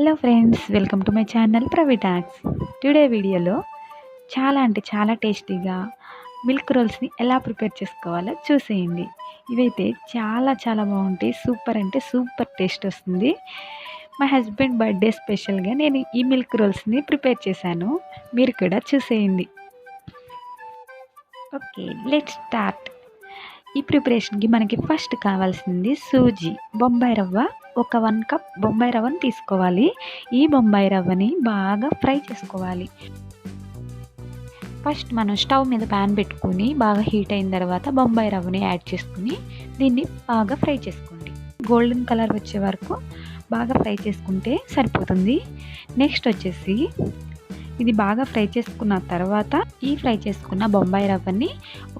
Hello friends, welcome to my channel Pravi Talks. Today వీడియోలో చాలా టేస్టీగా మిల్క్ రోల్స్ని ఎలా ప్రిపేర్ చేసుకోవాలో చూసేయండి. ఇవైతే చాలా బాగుంటాయి. సూపర్ అంటే సూపర్ టేస్ట్ వస్తుంది. మా హస్బెండ్ బర్త్డే స్పెషల్గా నేను ఈ మిల్క్ రోల్స్ని ప్రిపేర్ చేశాను. మీరు కూడా చూసేయండి. Okay, let's start. ఈ ప్రిపరేషన్కి మనకి ఫస్ట్ కావాల్సింది సూజీ, బొంబాయి రవ్వ. ఒక 1 కప్ బొంబాయి రవ్వని తీసుకోవాలి. ఈ బొంబాయి రవ్వని బాగా ఫ్రై చేసుకోవాలి. ఫస్ట్ మనం స్టవ్ మీద ప్యాన్ పెట్టుకుని బాగా హీట్ అయిన తర్వాత బొంబాయి రవ్వని యాడ్ చేసుకుని దీన్ని బాగా ఫ్రై చేసుకోండి. గోల్డెన్ కలర్ వచ్చే వరకు బాగా ఫ్రై చేసుకుంటే సరిపోతుంది. నెక్స్ట్ వచ్చేసి ఇది బాగా ఫ్రై చేసుకున్న తర్వాత ఈ ఫ్రై చేసుకున్న బొంబాయి రవ్వని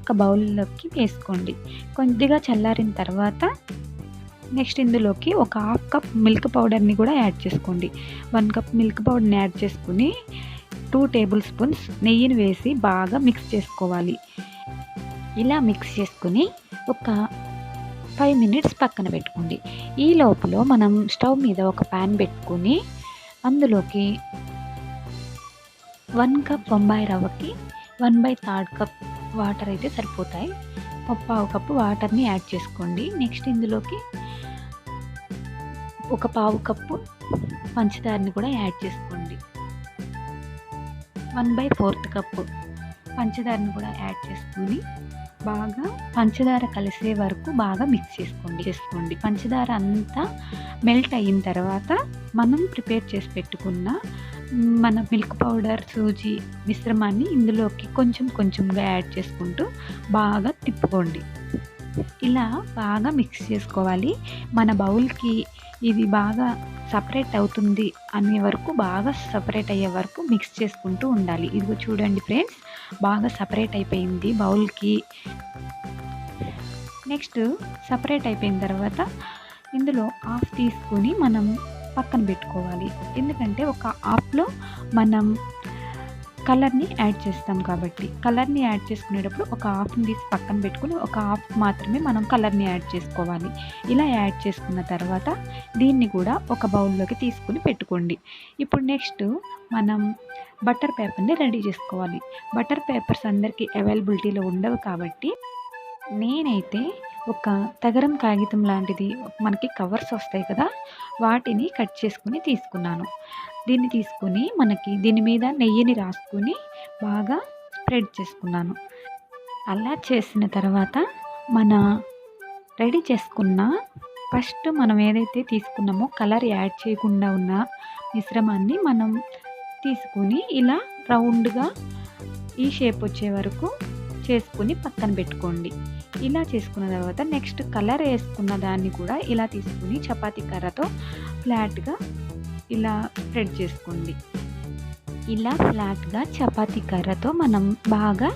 ఒక బౌల్లోకి వేసుకోండి. కొద్దిగా చల్లారిన తర్వాత నెక్స్ట్ ఇందులోకి ఒక 1/2 కప్ మిల్క్ పౌడర్ని కూడా యాడ్ చేసుకోండి. 1 కప్ మిల్క్ పౌడర్ని యాడ్ చేసుకుని 2 టేబుల్ స్పూన్స్ నెయ్యిని వేసి బాగా మిక్స్ చేసుకోవాలి. ఇలా మిక్స్ చేసుకుని ఒక 5 మినిట్స్ పక్కన పెట్టుకోండి. ఈ లోపల మనం స్టవ్ మీద ఒక ప్యాన్ పెట్టుకుని అందులోకి 1 కప్ బొంబాయి రవ్వకి 1/3 కప్ వాటర్ అయితే సరిపోతాయి. 1/4 కప్పు వాటర్ని యాడ్ చేసుకోండి. నెక్స్ట్ ఇందులోకి ఒక 1/4 కప్పు పంచదారని కూడా యాడ్ చేసుకోండి. 1/4 కప్పు పంచదారని కూడా యాడ్ చేసుకొని బాగా పంచదార కలిసే వరకు బాగా మిక్స్ చేసుకోండి. పంచదార అంతా మెల్ట్ అయిన తర్వాత మనం ప్రిపేర్ చేసి పెట్టుకున్న మన మిల్క్ పౌడర్, సూజీ మిశ్రమాన్ని ఇందులోకి కొంచెంగా యాడ్ చేసుకుంటూ బాగా తిప్పుకోండి. ఇలా బాగా మిక్స్ చేసుకోవాలి. మన బౌల్కి ఇది బాగా సపరేట్ అవుతుంది అనే వరకు, బాగా సపరేట్ అయ్యే వరకు మిక్స్ చేసుకుంటూ ఉండాలి. ఇదిగో చూడండి ఫ్రెండ్స్, బాగా సపరేట్ అయిపోయింది బౌల్కి. నెక్స్ట్ సపరేట్ అయిపోయిన తర్వాత ఇందులో హాఫ్ తీసుకొని మనం పక్కన పెట్టుకోవాలి. ఎందుకంటే ఒక హాఫ్లో మనం కలర్ని యాడ్ చేస్తాం కాబట్టి కలర్ని యాడ్ చేసుకునేటప్పుడు ఒక హాఫ్ని తీసి పక్కన పెట్టుకుని ఒక హాఫ్ మాత్రమే మనం కలర్ని యాడ్ చేసుకోవాలి. ఇలా యాడ్ చేసుకున్న తర్వాత దీన్ని కూడా ఒక బౌల్లోకి తీసుకుని పెట్టుకోండి. ఇప్పుడు నెక్స్ట్ మనం బటర్ పేపర్ని రెడీ చేసుకోవాలి. బటర్ పేపర్స్ అందరికీ అవైలబిలిటీలో ఉండవు కాబట్టి నేనైతే ఒక తగరం కాగితం లాంటిది, మనకి కవర్స్ వస్తాయి కదా, వాటిని కట్ చేసుకుని తీసుకున్నాను. దీన్ని తీసుకుని మనకి దీని మీద నెయ్యిని రాసుకుని బాగా స్ప్రెడ్ చేసుకున్నాను. అలా చేసిన తర్వాత మన రెడీ చేసుకున్న ఫస్ట్ మనం ఏదైతే తీసుకున్నామో కలర్ యాడ్ చేయకుండా ఉన్న మిశ్రమాన్ని మనం తీసుకుని ఇలా రౌండ్గా ఈ షేప్ వచ్చే వరకు చేసుకుని పక్కన పెట్టుకోండి. ఇలా చేసుకున్న తర్వాత నెక్స్ట్ కలర్ వేసుకున్న దాన్ని కూడా ఇలా తీసుకుని చపాతీ కర్రతో ఫ్లాట్గా ఇలా స్ప్రెడ్ చేసుకోండి. ఇలా ఫ్లాట్గా చపాతీ కర్రతో మనం బాగా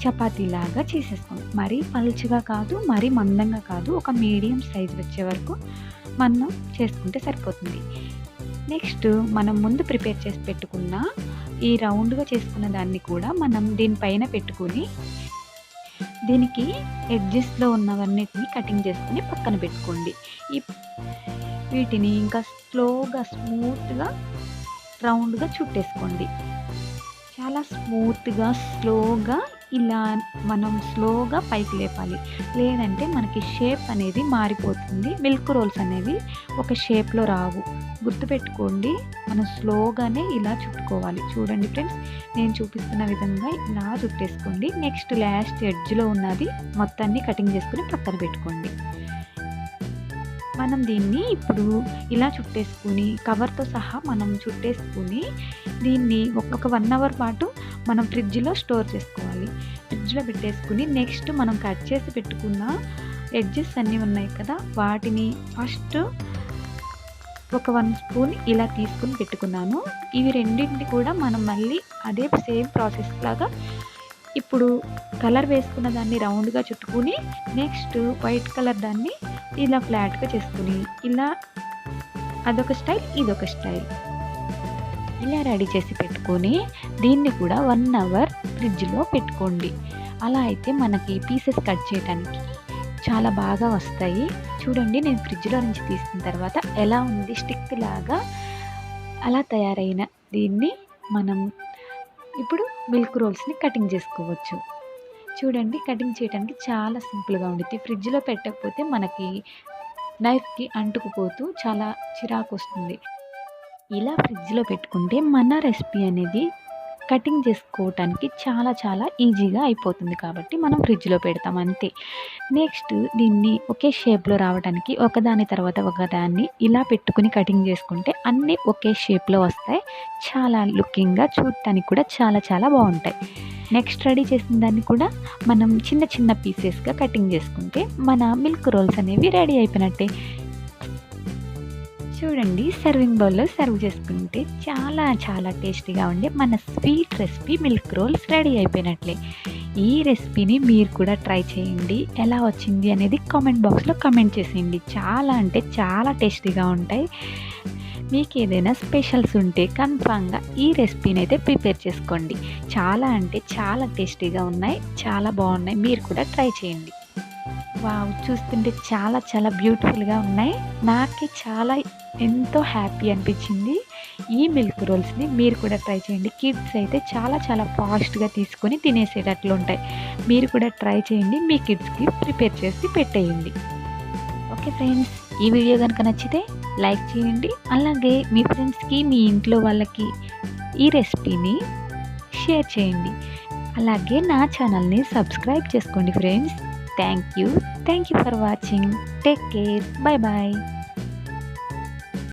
చపాతీలాగా చేసేసుకోండి. మరీ పలుచగా కాదు, మరీ మందంగా కాదు, ఒక మీడియం సైజ్ వచ్చే వరకు మనం చేసుకుంటే సరిపోతుంది. నెక్స్ట్ మనం ముందు ప్రిపేర్ చేసి పెట్టుకున్న ఈ రౌండ్గా చేసుకున్న దాన్ని కూడా మనం దీనిపైన పెట్టుకుని దీనికి ఎడ్జెస్లో ఉన్నవన్నిటిని కటింగ్ చేసుకుని పక్కన పెట్టుకోండి. వీటిని ఇంకా స్లోగా స్మూత్గా రౌండ్గా చుట్టేసుకోండి. చాలా స్మూత్గా స్లోగా ఇలా మనం స్లోగా పైకి లేపాలి, లేదంటే మనకి షేప్ అనేది మారిపోతుంది. మిల్క్ రోల్స్ అనేవి ఒక షేప్లో రావు. గుర్తుపెట్టుకోండి, మనం స్లోగానే ఇలా చుట్టుకోవాలి. చూడండి ఫ్రెండ్స్, నేను చూపిస్తున్న విధంగా ఇలా చుట్టేసుకోండి. నెక్స్ట్ లాస్ట్ ఎడ్జ్లో ఉన్నది మొత్తాన్ని కటింగ్ చేసుకుని పక్కన పెట్టుకోండి. మనం దీన్ని ఇప్పుడు ఇలా చుట్టేసుకుని కవర్తో సహా మనం చుట్టేసుకుని దీన్ని ఒక 1 అవర్ పాటు మనం ఫ్రిడ్జ్లో స్టోర్ చేసుకోవాలి. ఫ్రిడ్జ్లో పెట్టేసుకుని నెక్స్ట్ మనం కట్ చేసి పెట్టుకున్న ఎడ్జెస్ అన్నీ ఉన్నాయి కదా, వాటిని ఫస్ట్ ఒక 1 స్పూన్ ఇలా తీసుకుని పెట్టుకున్నాను. ఇవి రెండింటిని కూడా మనం మళ్ళీ అదే సేమ్ ప్రాసెస్ లాగా ఇప్పుడు కలర్ వేసుకున్న దాన్ని రౌండ్గా చుట్టుకుని నెక్స్ట్ వైట్ కలర్ దాన్ని ఇలా ఫ్లాట్గా చేసుకుని ఇలా అదొక స్టైల్, ఇదొక స్టైల్ ఇలా రెడీ చేసి పెట్టుకొని దీన్ని కూడా 1 అవర్ ఫ్రిడ్జ్లో పెట్టుకోండి. అలా అయితే మనకి పీసెస్ కట్ చేయడానికి చాలా బాగా వస్తాయి. చూడండి, నేను ఫ్రిడ్జ్లో నుంచి తీసిన తర్వాత ఎలా ఉంది, స్టిక్ లాగా అలా తయారైన దీన్ని మనం ఇప్పుడు మిల్క్ రోల్స్ని కటింగ్ చేసుకోవచ్చు. చూడండి, కటింగ్ చేయడానికి చాలా సింపుల్గా ఉండిద్ది. ఫ్రిడ్జ్లో పెట్టకపోతే మనకి నైఫ్కి అంటుకుపోతూ చాలా చిరాకు వస్తుంది. ఇలా ఫ్రిడ్జ్లో పెట్టుకుంటే మన రెసిపీ అనేది కటింగ్ చేసుకోవటానికి చాలా చాలా ఈజీగా అయిపోతుంది. కాబట్టి మనం ఫ్రిడ్జ్లో పెడతాం అంతే. నెక్స్ట్ దీన్ని ఒకే షేప్లో రావడానికి ఒకదాని తర్వాత ఒకదాన్ని ఇలా పెట్టుకుని కటింగ్ చేసుకుంటే అన్నీ ఒకే షేప్లో వస్తాయి. చాలా లుకింగ్గా, చూడటానికి కూడా చాలా చాలా బాగుంటాయి. నెక్స్ట్ రెడీ చేసిన దాన్ని కూడా మనం చిన్న చిన్న పీసెస్గా కటింగ్ చేసుకుంటే మన మిల్క్ రోల్స్ అనేవి రెడీ అయిపోయినట్టే. చూడండి, సర్వింగ్ బౌల్లో సర్వ్ చేసుకుంటే చాలా చాలా టేస్టీగా ఉండే మన sweet recipe milk rolls ready అయిపోయినట్లే. ఈ రెసిపీని మీరు కూడా ట్రై చేయండి. ఎలా వచ్చింది అనేది కామెంట్ బాక్స్లో కామెంట్ చేసేయండి. చాలా అంటే చాలా టేస్టీగా ఉంటాయి. మీకు ఏదైనా స్పెషల్స్ ఉంటే కన్ఫామ్గా ఈ రెసిపీని అయితే ప్రిపేర్ చేసుకోండి. చాలా అంటే చాలా టేస్టీగా ఉన్నాయి, చాలా బాగున్నాయి. మీరు కూడా ట్రై చేయండి. వావ్, చూస్తుంటే చాలా చాలా బ్యూటిఫుల్గా ఉన్నాయి. నాకే చాలా ఎంతో హ్యాపీ అనిపించింది. ఈ మిల్క్ రోల్స్ని మీరు కూడా ట్రై చేయండి. కిడ్స్ అయితే చాలా చాలా ఫాస్ట్గా తీసుకొని తినేసేటట్లు ఉంటాయి. మీరు కూడా ట్రై చేయండి, మీ కిడ్స్కి ప్రిపేర్ చేసి పెట్టేయండి. ఓకే ఫ్రెండ్స్, ఈ వీడియో కనుక నచ్చితే లైక్ చేయండి. అలాగే మీ ఫ్రెండ్స్కి, మీ ఇంట్లో వాళ్ళకి ఈ రెసిపీని షేర్ చేయండి. అలాగే నా ఛానల్ని సబ్స్క్రైబ్ చేసుకోండి friends. Thank you for watching. Take care. Bye bye.